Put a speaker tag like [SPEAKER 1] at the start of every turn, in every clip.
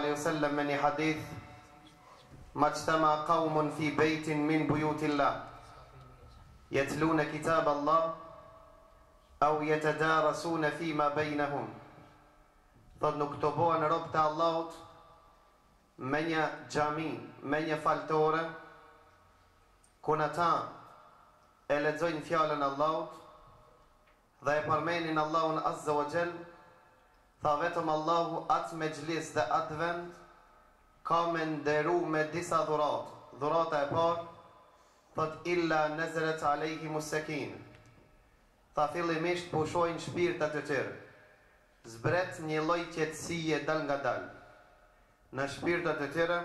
[SPEAKER 1] alaihi wasallam me një hadith: "Majtama qaumun fi baytin min buyutillah yatluna kitab Allah aw yatadarasuna fima bainahum." Thot nuk të bohen rob të Allahut me një xhami, me një faltore, ku ata e lexojnë fjalën e Allahut dhe e përmendin Allahun Azza wa Jall. Tha vetëm Allahu atë mexhlis dhe atë vend ka me nderu me disa dhurat. Dhurata e parë, thot illa nazalat alayhimus sakin. Tha fillimisht pushojnë shpirtat e tyre. Zbret një lloj qetësie dal nga dal në shpirtat e tyre,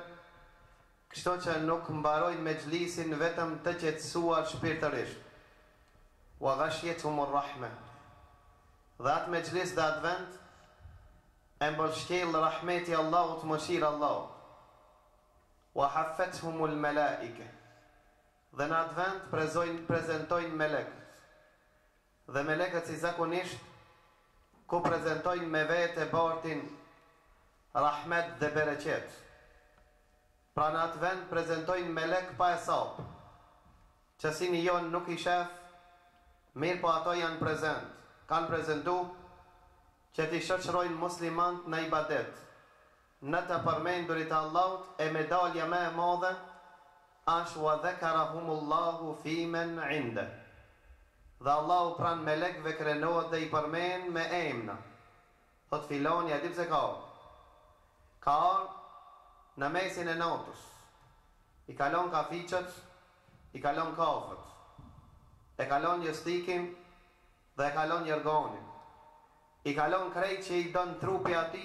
[SPEAKER 1] kështu që nuk mbarojnë mexhlisin vetëm të qetësuar shpirtërisht. Wa ghashiyatuhumur rahme. Dhe atë mexhlis dhe atë vend e mbështjell rahmeti Allahut, mëshira Allahut. Wa haffatuhumul malaika. Dhe në atë vend prezentojnë melekët. Dhe melekët si zakonisht ku prezentojnë me vete bartin rahmet dhe bereqet. Pra në atë vend prezentojnë melek pa hesab, që si një jonë nuk i shef, mirë po ato janë prezent. Kanë prezentu që t'i shoqërojnë muslimant në ibadet, në të përmendurit Allahut, e medalja me e madhe ash wa dhakarahumullahu fimen inde. Dhe Allahu pran melekve krenohet dhe i përmen me emna. Thot filoni, a di pse ka orë? Ka orë në mesin e natës. I kalon kafiqët, i kalon kafët, e kalon justikin dhe e kalon jërgonin. I kalon krejt që i donë trupi ati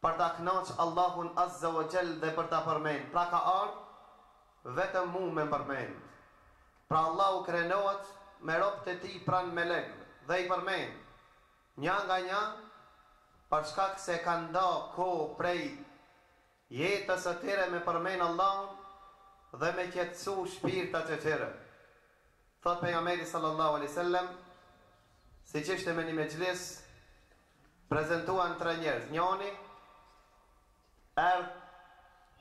[SPEAKER 1] për ta knaq Allahun Azza wa Jall dhe për ta përmen. Pra ka orë vetëm mu me përmen. Pra Allahu krenohet me ropët e ti pran melekve dhe i përmen një nga një, për shkak se kanë nda kohë prej jetës e tyre me përmen Allahun dhe me qetësu shpirtat e tyre. Thot pejgamberi sallallahu alaihi wasallam, si që ishte me një mexhlis, prezentuan 3 njerëz. Njoni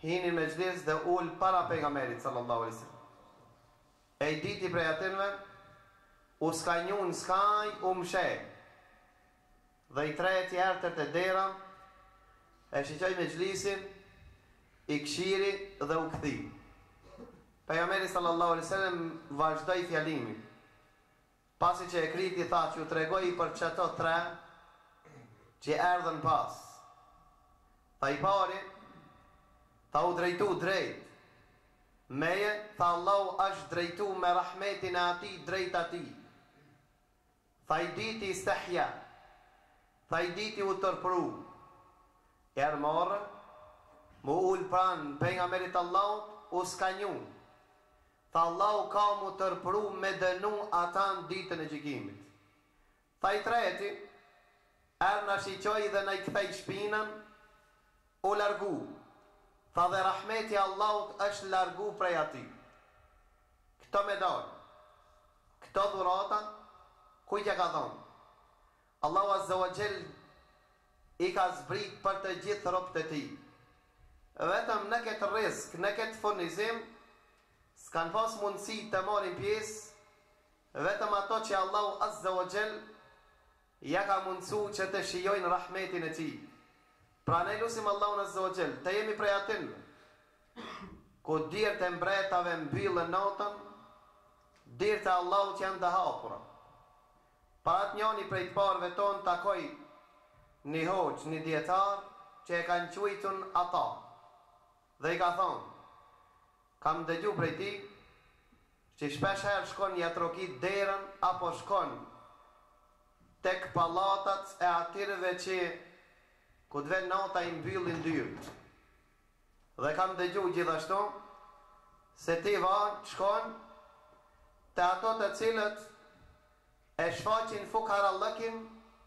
[SPEAKER 1] hini mexhlis dhe ul para pejgamberit sallallahu alaihi wasallam. E i diti prej atinve, u skajnjun skaj, u mshej. Dhe i treti ertër të dera, e shiqoj mexhlisin, i këshiri dhe u këthi. Pejgamberi sallallahu alaihi wasallam vazhdoi fjalimin. Pasi që e kriti, tha që u tregoj për qëto 3 që erdhen pas. Tha i pari, tha u drejtu drejt. Meje, tha Allahu është drejtu me rahmetin e ati drejt ati. Tha i diti istehja, tha i diti u tërpru. Erë marë, mu ullë pranë pejgamberit Allahut, u skanju. Tha Allahu ka mu tërpru me dënu ata në ditën e gjykimit. Tha i treti, erë në shiqoj dhe në i kthej shpinën, u largu. Tha dhe rahmeti Allahut është largu prej ati. Këto medalë, këto dhurata, kujtja ka thonë? Allahu Azza wa Jall i ka zbrit për të gjithë ropët e ti. Vetëm në këtë risk, në këtë furnizim, s'kan pas mundësi të marim pjesë, vetëm ato që Allahu Azza wa Jall ja ka mundësu që të shijojnë rahmetin e ti. Pra ne lusim Allahun Azza wa Jall të jemi prej atinve, ku dirë të mbretave mbyllën natën, dirë të Allahut janë të hapura. Pa atë njoni prej të parve tonë takoj një hoqë, një djetar, që e kanë quajtun ata. Dhe i ka thonë, kam dëgju prej ti, që shpesh herë shkon një trokit derën, apo shkon tek palatat e atirëve që ku të ven nata i mbyllin dyrt. Dhe kam dëgju gjithashtu, se ti varë shkon të ato të cilët e shfaqin fukarallëkin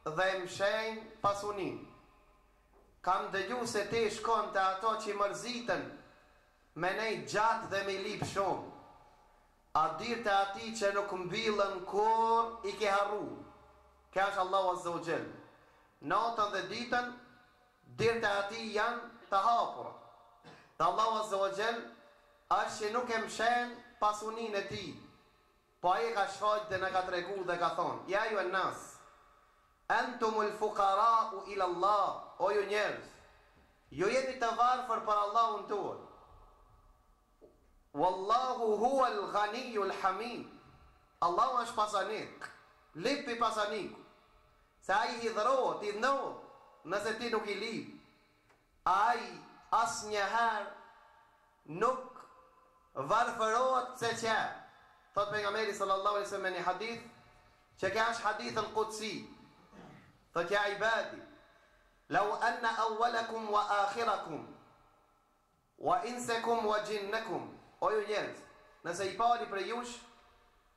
[SPEAKER 1] dhe mshenjë pasunin. Kam dëgju se ti shkon të ato që mërzitën me nej gjatë dhe me lip shumë. A dirë të ati që nuk mbyllën kur i ke harru. Kja është Allahu Azza wa Jall. Natën dhe ditën, dirë të ati janë të hapura. Dhe Allahu Azza wa Jall është që nuk e mshen pasunin e ti. Po ai ka shfaqë dhe në ka tregu dhe ka thonë: Ja ju e nas, antumul fuqara'u ila Allah, o ju njerëz, ju jeni të varfër për Allahun tuaj. Wallahu huwa al-ghaniyyu al-hamid. Allahu është pasanik, lipi pasaniku. Se ai i dhrohet, i dhnohet, nëse ti nuk i lip. Ai asnjëherë nuk varfërohet se që. Thot pejgamberi sallallahu alaihi wasallam në një hadith, që ka është hadith al-Qudsi. Thot ja ibadi, law anna awwalakum wa akhirakum wa insakum wa jinnakum. O ju njerëz, nëse i pari prej jush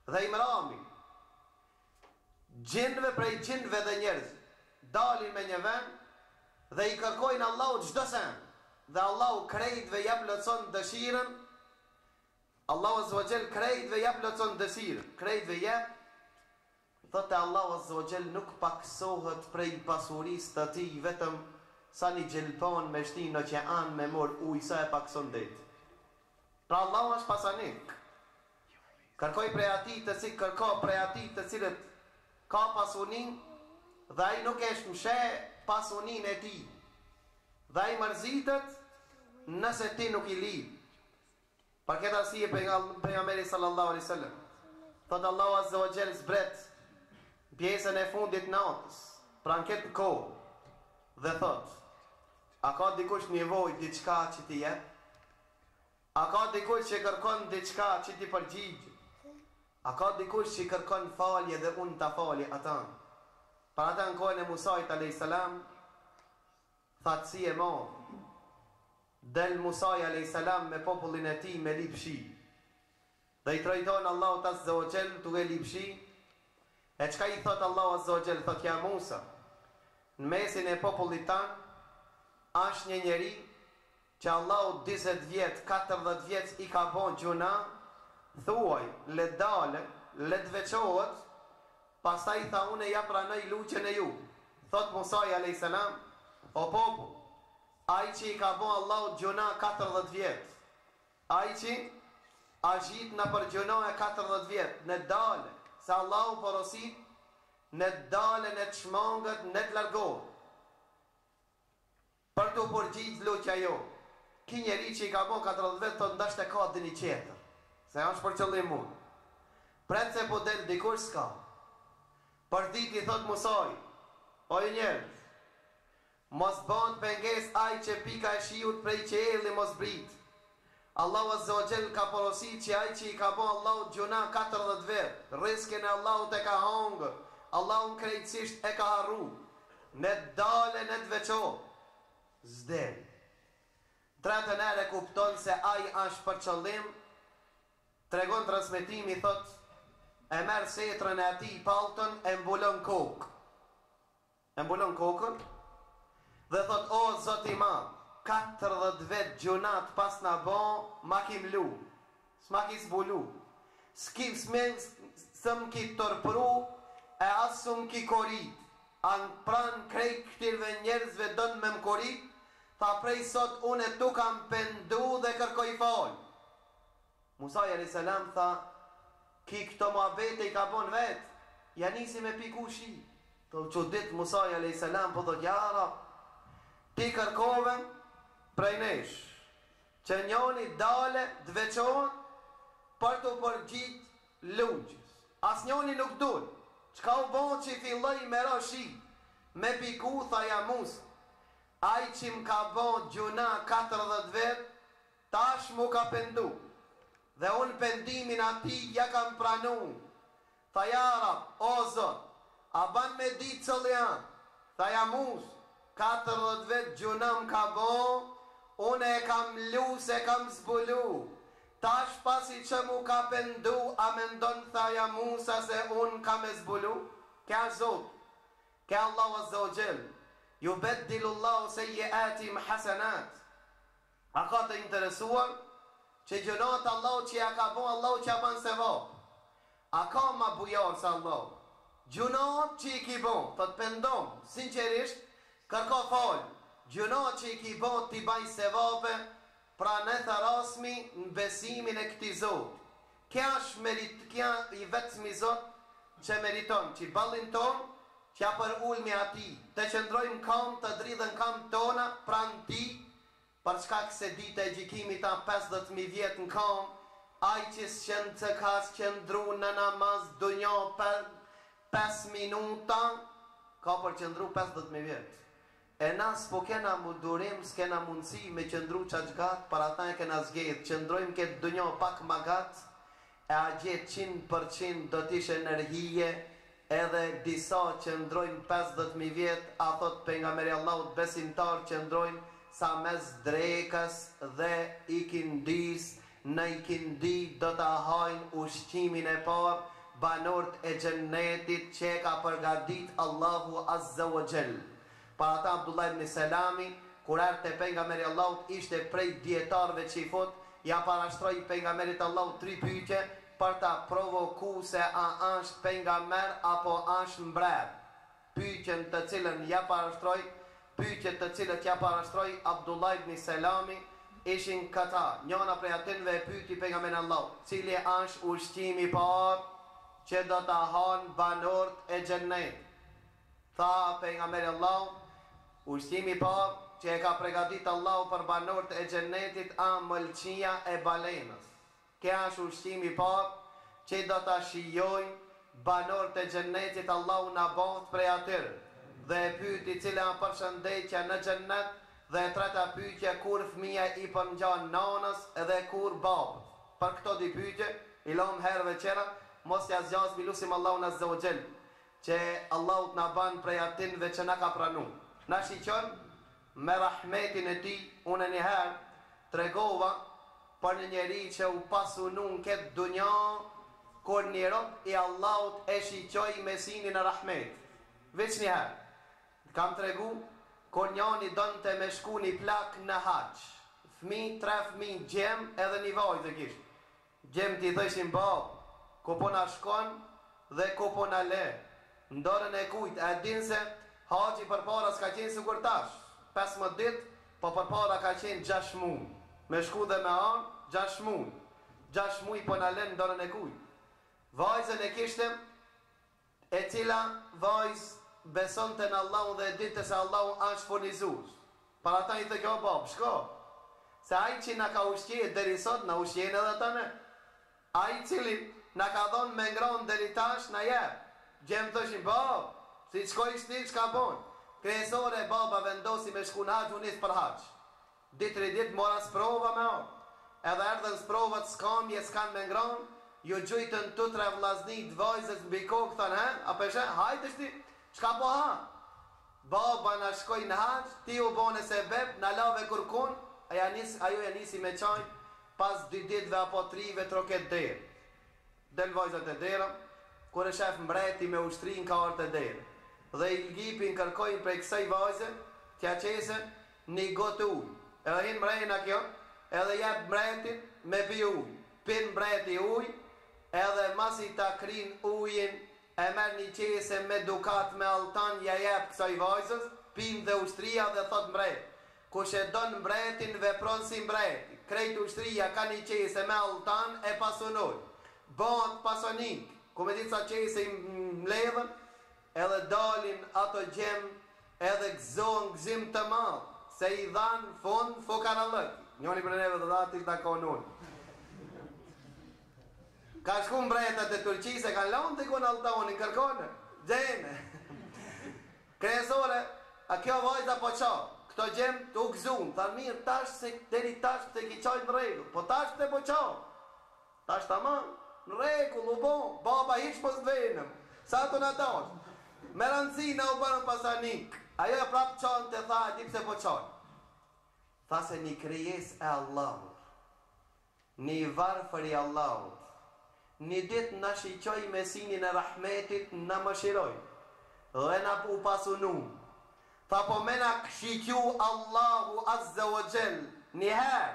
[SPEAKER 1] dhe i mrami, gjinve prej gjinve dhe njerëz, dalin me një vend dhe i kërkojnë Allahu çdo sen, dhe Allahu krejtve ja plotson dëshirën, Allahu Azza wa Jall krejtve ja plotson dëshirën, krejtve ja, thotë Allahu Azza wa Jall nuk paksohet prej pasurisë të tij vetëm sa një gjelpon me shtinë në që anë me mor ujë, sa e pakson det. Pra Allahu është pasanik. Kërkoj prej atij të cilët kërko prej atij të cilët ka pasunin, dhe ai nuk e shmshe pasunin e tij. Dhe ai mërzitet nëse ti nuk i lip. Për këtë arsye pejgamberi sallallahu alaihi wasallam thot Allahu Azza wa Jall zbret pjesën e fundit natës, pra në këtë kohë, dhe thot: a ka dikush nevojë diçka që ti jep? A ka dikush që kërkon diçka që ti përgjigj? A ka dikush që kërkon falje dhe unë ta falje ata? Para ata në kohën e Musait alayhis salam, thatësi e madhe. Del Musai alayhis salam me popullin e tij me lipshi. Dhe i trajton Allahu Azza wa Jall duke lipshi. E çka i thot Allahu Azza wa Jall? Thot: ja Musa, në mesin e popullit tan është një njeri që Allahu 20 vjet, 40 vjet i ka bon gjuna, thuaj, le dale, le të veçohet, pastaj tha unë ja pranoj luqen e ju. Thot Musai alayhis salam: o popull, ai që i ka bon Allahu gjuna 40 vjet, ai që agjit në për gjuna e 40 vjet, në dale, se Allahu porosit, në dale, në të shmangët, në të largohet, për të përgjit luqja jo. Ki njeri që i ka bon 40 vetë, të ndashtë e ka dhe një qeter, se është për qëllim mund. Pretë se po del dikur s'ka. Për dit i thot Musai: o ju njerëz, mos bën penges aj që pika e shiut prej qelli mos brit. Allahu Azza wa Jall ka porosit që aj që i ka bon Allahu gjuna 40 vetë, risken e Allahu të ka hongë, Allahu në krejtësisht e ka harru, në dale në të veqo, zdel. Tretën ere kupton se ai është për qëllim, tregon transmetimi, thot, e merë setrën e ati paltën, e mbulon kokë. E mbulon kokën, dhe thot: o zoti ma, 40 vetë gjunat pas në bon, ma kim lu, s'ma ki zbulu, sëm ki tërpru, e asëm ki korit, anë pranë krejt këtirve njerëzve dënë me më korit, tha prej sot unë tu kam pendu dhe kërkoj fal. Musai alayhis salam tha: ki këto muhabete i ka bon vet, ja nisi me pikushi. Të çudit Musai alayhis salam po thot: ja Rab, ti kërkove prej nesh që njoni dale të veçohet për të përgjit lugjës. As njoni nuk dul. Çka u bon që i filloj me rashi, me piku, tha ja Musa, ai që më ka bon gjuna 40 vetë, tash mu ka pendu, dhe unë pendimin ati ja kam pranu. Tha ja Rab, o Zot, a ban me ditë cëllë janë? Tha ja Musa, 40 vetë gjuna më ka bon, unë e kam lu se kam zbulu. Tash pasi që mu ka pendu, a me ndonë, tha ja Musa, se unë kam e zbulu? Kja Zot, kja Allahu Azza wa Jall, ju beddilu Allahu sejjiatim hasanat. A ka të interesuar që gjunat Allahu që ja ka bon, Allahu që ja ban se vop? A ka ma bujar se Allahu? Gjunat që i ki bon, të të pendom, sinqerisht, kërko fal. gjuna që i ki bot t'i baj sevape, pra ne tharasmi në besimin e këti Zot. Kja i vetëmi Zot që meriton, që i ballin ton, që ja për ulmi ati, të qëndrojmë kam, të dridhen kam tona, pra në ti, për shkak se dita e gjikimit ta 50.000 vjetë në kam, aj që s'qënë të ka s'qëndru në namaz dunja për 5 minuta, ka për qëndru 50.000 vjetë. E na s'po kena mu durim, s'kena mundësi me qëndru qaq gatë, për ata e kena zgjedh, qëndrojmë këtë dunja pak ma gatë, e a gjithë 100% do t'ishe enerhije, edhe disa qëndrojmë 50.000 vjetë, a thot pejgamberi Allahut besimtar qëndrojmë sa mes drekës dhe i kindis, në i kindi do të hajnë ushqimin e parë, banorët e gjennetit që ka përgadit Allahu Azza wa Jall. Para ata Abdullah ibn Selami, kur erte pejgamberi Allahut, ishte prej dietarëve që i fot, ja parashtroi pejgamberit Allahut 3 pyetje për ta provoku se a është pejgamber apo është mbret. Pyetjen të cilën ja parashtroi, pyetjet të cilët ja parashtroi Abdullah ibn Selami ishin këta. Njëna prej atinve e pyeti pejgamberin Allahut, cili është ushqimi i parë që do ta hanë banorët e xhennetit. Tha pejgamberi Allahut, ushqimi i parë që e ka përgatitur Allahu për banorët e xhennetit është mëlçia e balenës. Kja është ushqimi i parë që do ta shijojnë banorët e xhennetit, Allahu na bëft prej atyre. Dhe e pyeti cila është përshëndetja në xhennet, dhe e treta pyetje kur fëmia i përngjan nanës edhe kur babës. Për këto dy pyetje i lëm herëve qera, mos ja zgjas bilusim Allahun Azza wa Jall, që Allahut na ban prej atinve që na ka pranu. Na shiqon me rahmetin e ti. Unë një herë tregova për një njeri që u pasunun këtë dunja, kur një rob i Allahut e shiqoj me sinin e rahmet. Veç një herë kam tregu, kur njani donte me shku një plak në haq, fmi, 3 fmi, gjem edhe një vajzë kishtë. Gjem t'i thëshin bab, ku po na shkon dhe ku po na le. Ndorën e kujt, e din se haqi për para s'ka qenë sikur tash 15 dit, po për para ka qenë 6 mun. Me shku dhe me anë, 6 mun. 6 muj po na le ndorën e kujt. Vajzën e kishtem, e cila vajzë beson të në Allahu dhe ditë se Allahu është furnizues. Para ta i të kjo bab, shko. Se ai që na ka ushqyer deri sot, na ushqjen edhe tani. Ai cili na ka dhënë me ngronë deri tash, na jep. Gjem thoshin bab, si shkoj shti, çka bon? Kresore baba vendosi me shku në haq, unis për haq. Ditëri ditë mora sprova me o. Edhe erdhen sprovat s'kamje, s'kan me ngronë, ju gjujtën të 3 vllaznit vajzës mbi kokë, thënë, a peshe, hajtë shti, çka po ha? Baba na shkoj në haq, ti u bone se beb, na lave kërkun, ajo ja nisi me qajnë, pas 2 ditëve apo 3 troket derë. Del vajzët e derë, kur e shef mbreti me ushtrin ka orët e derë. Dhe i lgipin kërkojnë prej kësaj vajzë, tja qesen një gotë ujë. Edhe hinë mrejna kjo, edhe jep mbretin me pi ujë. Pin mbreti ujë, edhe masi ta krin ujin, e merr një qese me dukat me altan, ja jep kësaj vajzës, pin dhe ushtria dhe thot mbret. Kush e don mbretin vepron si mbreti. Krejt ushtria ka një qese me altan e pasunoj. Bëhet pasonik, ku me ditë sa qese i mledhen, edhe dalin ato gjem, edhe gëzohen gëzim të madh, se i dhanë fund fokarallëk. Njoni për neve dhe dhatil të konon. Ka shku mbretat e Turqisë, kanë lanë të ikon altaonin, kërkone, gjene. Kresore, a kjo vajza po qa, këto gjem të u gëzun, thanë mirë, tash se deri tash të ki qajt në regull, po tash të po qa, tash të ma, në regull, u bon, baba hiq po s'dvenëm, sa të në tash, me rëndësi në u bërën pasanik, ajo e prapë qanë të tha, e dip se po qanë. Tha se një kryes e Allahut, një varfër i Allahut, një dit në shiqoj me sinin e rahmetit në më shiroj, dhe në u pasunu. Tha po me në shiqju Allahu Azza wa Jall, njëherë,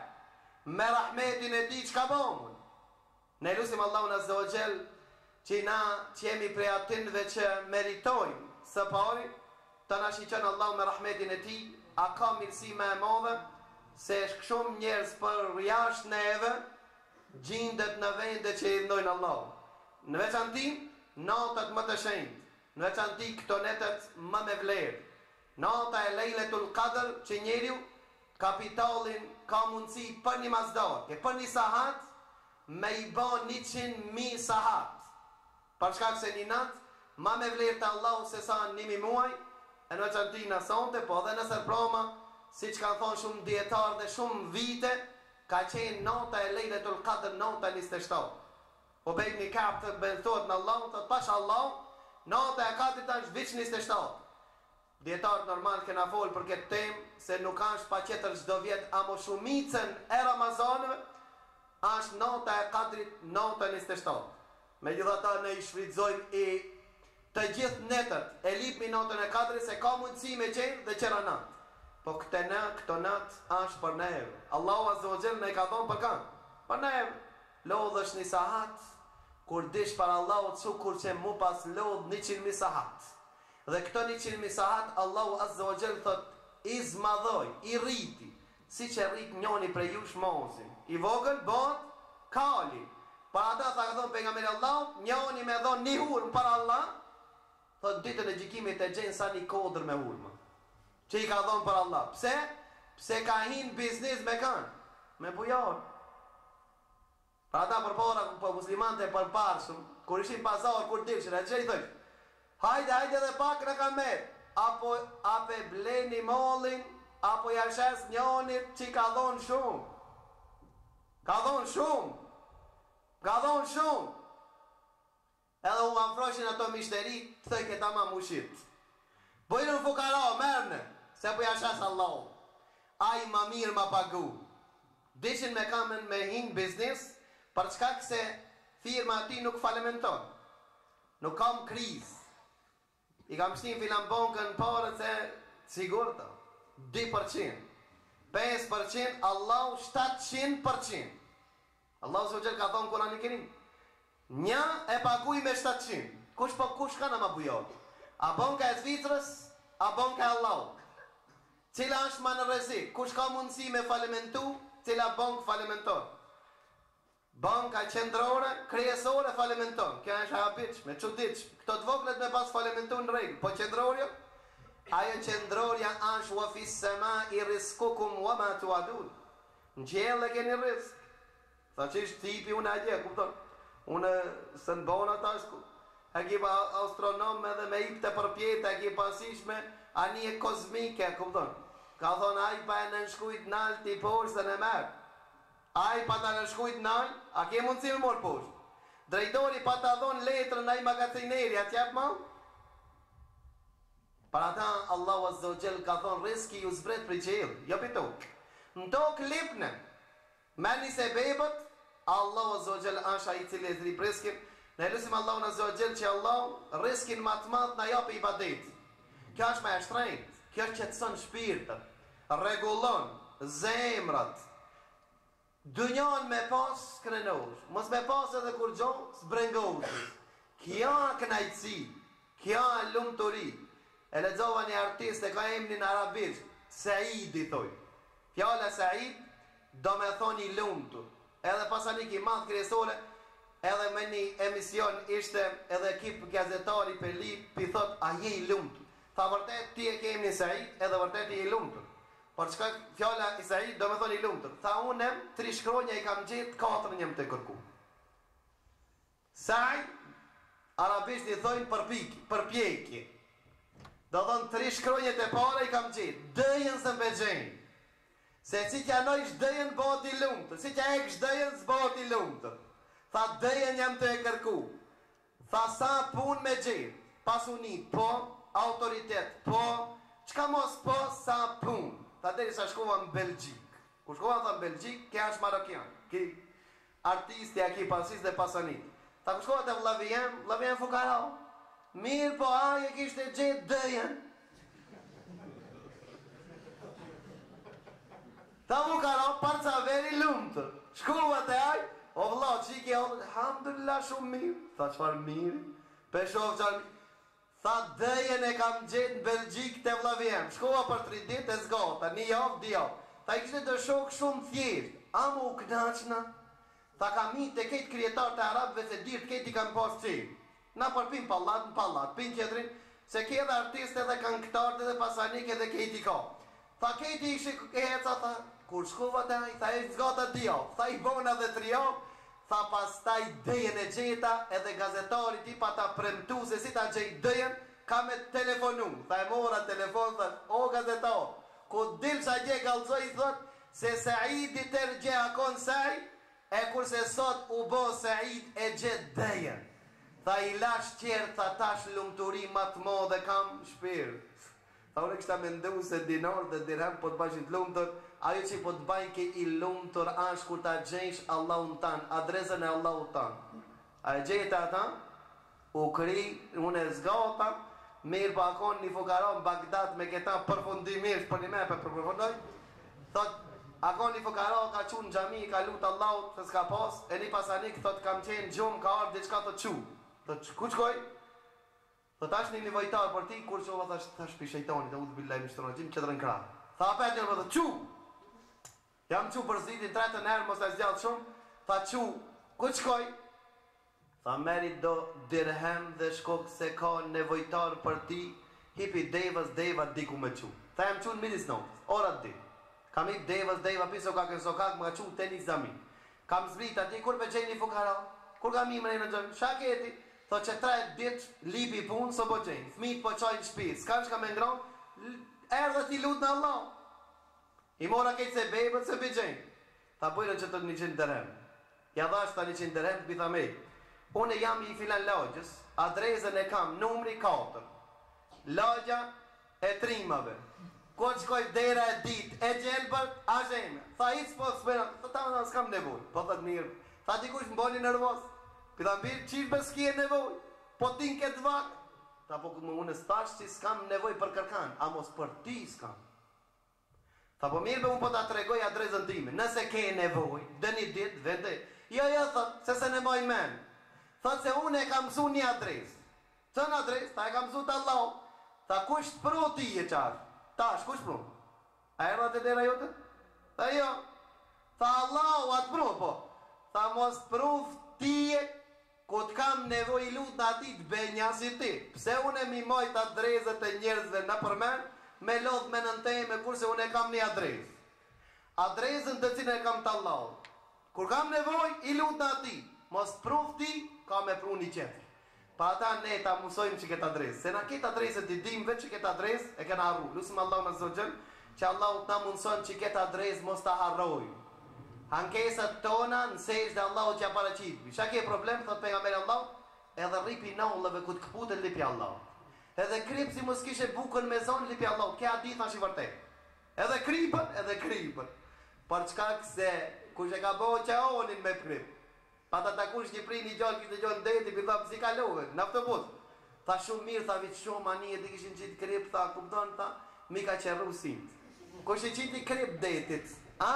[SPEAKER 1] me rahmetin e ti qka bomun. Ne lusim Allahun Azza wa Jall, që na qemi prej atinve që meritojnë, së pari, të në shiqon Allahu me rahmetin e ti, a ka mirësi më e madhe se shumë njerëz për jashtë neve gjendet në vende që i ndojnë Allah. Në veçanti natët më të shenjtë, në veçanti këto netët më me vlerë. Nata e Lejletul Qadr që njeriu kapitalin ka mundësi për një mazdarje, për një sahat me i ban 100.000 sahat. Për shkak se një natë ma me vlerë të Allahu se sa 1.000 muaj, e në veçanti në sonte, po dhe nësër proma, si që kanë thonë shumë djetarë dhe shumë vite, ka qenë nata e Lejletul Qadr, nata 27. Po bejt një kap të bëndëtot në Allah, të pash Allah, nata e katit është viç 27. Djetarët normal kena folë për këtë temë, se nuk është pa qëtër çdo vjet, amo shumicën e Ramazanëve, është nata e Qadrit, nata 27. Megjithatë ne i shfrytëzojmë të gjithë netët, e lipmi natën e Qadrit se ka mundësi me qenë dhe qëra natë. Po këto natë është për neve. Allahu Azza wa Jalla ne ka thonë për kanë. Për neve. Lodhësh një sahat, kur dish për Allahut kur që mu pas lodh 100.000 sahat. Dhe këto 100.000 sahat, Allahu Azza wa Jalla thot, i zmadhoj, i rriti, si që rrit njoni prej jush mozin. I vogël, bot, kali. Para ata tha ka thonë pejgamberi Allahut, njoni me dhon një hurmë për Allah, thot ditën e gjykimit e gjenë sa një kodër me hurmë. Që i ka thonë për Allah. Pse? Pse ka hinë biznis me kanë? Me bujarë. Pra ata përpara, për muslimante për parëshëm, kur ishin pazar, kur dilëshin, e që i thëjtë, hajde dhe pak në kamer, ape bleni molin, apo jashes njonit që ka dhonë shumë. Ka dhonë shumë. Ka dhonë shumë. Edhe u afroshin ato mishteri, të thëj këta ma mushit. Bojnë në fukara, mërëne, se po jashes Allah. Ai ma mirë ma pagu. Dishin me kamen me hinë biznis, për çkak se firma ati nuk falementon. Nuk kam kriz. I kam shtin filan bankën parët se sigurta. 2%. 5%, Allahu 700%. Allahu së gjellë ka thonë Kurani Kerim. Një e paguj me 700. Kush ka në ma bujot? A banka e Zvicrës, a banka e Allahut. Cila është ma në rrezik? Kush ka mundësi me falimentu? Cila bank falimenton? Banka qendrore, kryesore falimenton. Kjo është habitsh, me çuditsh. Këto të voglet me pas falimentu në rregull. Po qendrorja? Ajo qendrorja është wa fis samai rizqukum wa ma tu'adun. Në qiell e keni rizq. Tha që ishtë tipi unë a dje, kupton? Unë së në bona ta shku. E kipa astronom edhe me ipte për pjetë, e kipa sishme anje kozmike, kupton? Ka thonë, aj pa e në nëshkujt nalë t'i poshtë në merë. Aj pa ta në nëshkujt nalë, a ke mundësi me morë poshtë. Drejtori pa ta dhonë letrën aj magazineri, a qep ma? Para ta, Allahu Azza wa Jall ka thonë, riski ju zbret për qelë, jo për tokë. Në tokë lipne, meni se bebët, Allahu Azza wa Jall është ai i cili e zri riskin. Ne lutim Allahun Azza wa Jall që Allah riskin më të madh na jap ibadet. Kjo është më e shtrenjtë, kjo qetëson shpirtin, rregullon zemrat. Dynjan me pas krenosh, mos me pas edhe kur gjon zbrengosh. Kjo kënaqësi, kjo lumturi. E lexova një artist e ka emrin arabisht, Said i thoj. Fjala Said do me thonë i lumtur. Edhe pasanik i madh kryesore, edhe me një emision ishte edhe ekip gazetari për lip, i thot, a je i lumtur? Tha vërtet ti e ke emrin Said, edhe vërtet i lumtur. Por çka fjala i Said do me thonë i lumtur. Tha unë 3 shkronja i kam gjetë, 4 njëm të kërku. Said, arabisht i thojnë përpjekje. Do thonë 3 shkronjet e para i kam gjetë, dëjën së mbegjenjë. Se si t'ja nojsh dëjën bëhet i lumtur, si t'ja eksh dëjën s'bëhet i lumtur. Tha dëjën jam të e kërku. Tha sa pun me gjithë, pasuni po, autoritet po, qka mos po, sa pun. Tha deri sa shkova në Belgjik. Kur shkova në Belgjik, kja është Marokian, ki artisti, ki pasis dhe pasanit. Tha kur shkova të vlavien fukara. Mirë po aje kishte gjithë dëjën. Ta mu karo parca veri lumëtër. Shkuva të aj, o vla, qiki e odhët, alhamdulillah shumë mirë. Tha qëfar mirë, pe shofë qarë mirë. Tha dëjen e kam gjetë në Belgjik të vlavjem. Shkova për 3 ditë e zgata, 1 javë, 2 javë. Tha i kishte të shok shumë thjesht. Amu u knaqna. Tha kam i të ketë krijetar të arabëve se dirë keti kam pas qenë. Na përpim pallat në pallat, pin tjetërin, se ke edhe artiste dhe këngëtarë dhe pasanike dhe keti ka. Tha keti ishi eca, tha, kur shkova të i tha e zgata 2 javë. Tha i bona dhe 3 javë. Tha pas ta i dëjen e gjeta edhe gazetari ti pa ta premtu se si ta gjej dëjen ka me telefonu. Tha e mora telefon, tha, o gazetar, ku dil qa gje galzoj, thot, se Saidi tër gje akon saj, e kurse sot u bo Said e gje dëjen. Tha i lash qerë, tha tash lumëturi matë mo dhe kam shpirë. Tha unë kështa me ndu se dinar dhe dirhem po të bashkit lumëtër, ajo që po të bajnë ke i lumëtër ashtë kur ta gjensh Allahun tanë, adresën e Allahun tanë. A e gjejta ata, u kri, unë e zgata, mirë pa akon një fukara në Bagdad me këta përfundimisht, për një me për përfundoj, thot, akon një fukara ka qunë në gjami, ka lutë Allahut, se s'ka pas, e një pasanik, thot, kam qenë gjumë, ka ardhë diçka të qu. Thot, ku qkoj? Thot, tash një nevojtar për ti, kur qova thash pi shejtonit, e u të billaj mishtronë, gjimë që të rënkra. Tha apet njërë më dhe, qu! Jam qu për zitin, 3 nërë, mos të zgjallë shumë, tha qu, ku qkoj? Tha merit do dirhem dhe shkok se ka nevojtar për ti, hipi devës, deva diku me qu. Tha jam qu në midis notës, orat di. Kam hip devës, deva piso kakën sokak, më ka qu tenik zami. Kam zbrit ati, kur me gjeni fukara, kur kam imre në gjënë, shaketi, thot që 3 ditë lipi punë, so po gjeni, fmit po qojnë shpirë, s'ka shka me ngronë, erdhe ti lutë në Allah. I mora kejtë se bebët se bëgjeni. Tha bujnë që të 100 dirhem. Ja dhash ta 100 dirhem të bitha me. Unë jam i filan lagjës, adresën e kam, numri 4. Lagja e trimave. Ko qkoj dera e dit, e gjelbër, a zheme. Tha i s'po s'pena, ta më s'kam nevoj. Po thët mirë, tha dikush më boni nervos. Pitha mbirë qirë për s'ki e nevoj. Po tin këtë vakë. Ta po këtë më unë s'tash që s'kam nevoj për kërkan, a mos për ti s'kam. Tha po mirë be unë po ta tregoj adresën time. Nëse ke nevoj, dhe një ditë, vende. Jo, thët, se se ne moj men. Thët se unë e kam mësu një adres. Që në adres, ta e kam mësu të Allah. Tha kush të pro ti e qarë? Tash, kush pro? A e rrët e dera jote? Tha jo. Tha Allah, atë pro, po. Tha mos pruf ti e ku të kam nevoj i lutë në ati të benja si ti. Pse unë e mi mojt adresët e njerëzve në përmen, me lodh me nëntejme kurse unë e kam një adres. Adresën të cine e kam të Allah. Kur kam nevoj, i lutë në ati. Mos pruf ti, ka me pru një qetër. Pa ata ne ta musojmë që këtë adres. Se na këtë adresët i dimve që këtë adres e kena arru. Lusëm Allah në zogjën, që Allah të na mundëson që këtë adres mos ta harroj. Ankesat tona në sejsh dhe Allah që ja paraqitbi. Qa ke problem, thot pejgamberi Allah, edhe ripi naullëve ku të këputën lipi Allah. Edhe krip si mos kishe bukën me zonë lipi Allah. Kja di thash i vërtet. Edhe kripën. Për çka se kush e ka bëhë që onin me krip. Pa ta takush një pri një gjallë kishtë gjallë ndeti, për tha pësi kalohën, në autobus. Tha shumë mirë, tha vitë shumë anije, të kishin qitë krip, tha kupton, tha, mi ka qerru simt. Kush i qiti krip detit, a?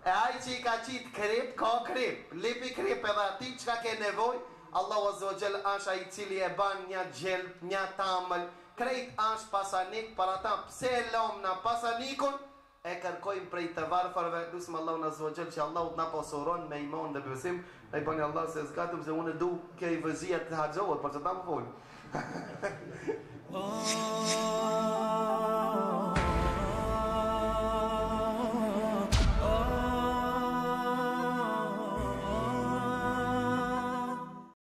[SPEAKER 1] E aj që i ka qitë krip, ka krip. Lipi krip edhe ati, qka ke nevoj, Allahu Azza wa Jall asha i cili e ban një gjelp, një tamël, krejt ash pasanik, para ta pse e lom në pasanikun, e kërkojmë prej të varfarve, lusëm Allahu në Azza që Allahu të na posuron me iman dhe besim, e i bëni Allah se zgatëm se unë du ke i vëzijat të hargjohet, për që ta më folë.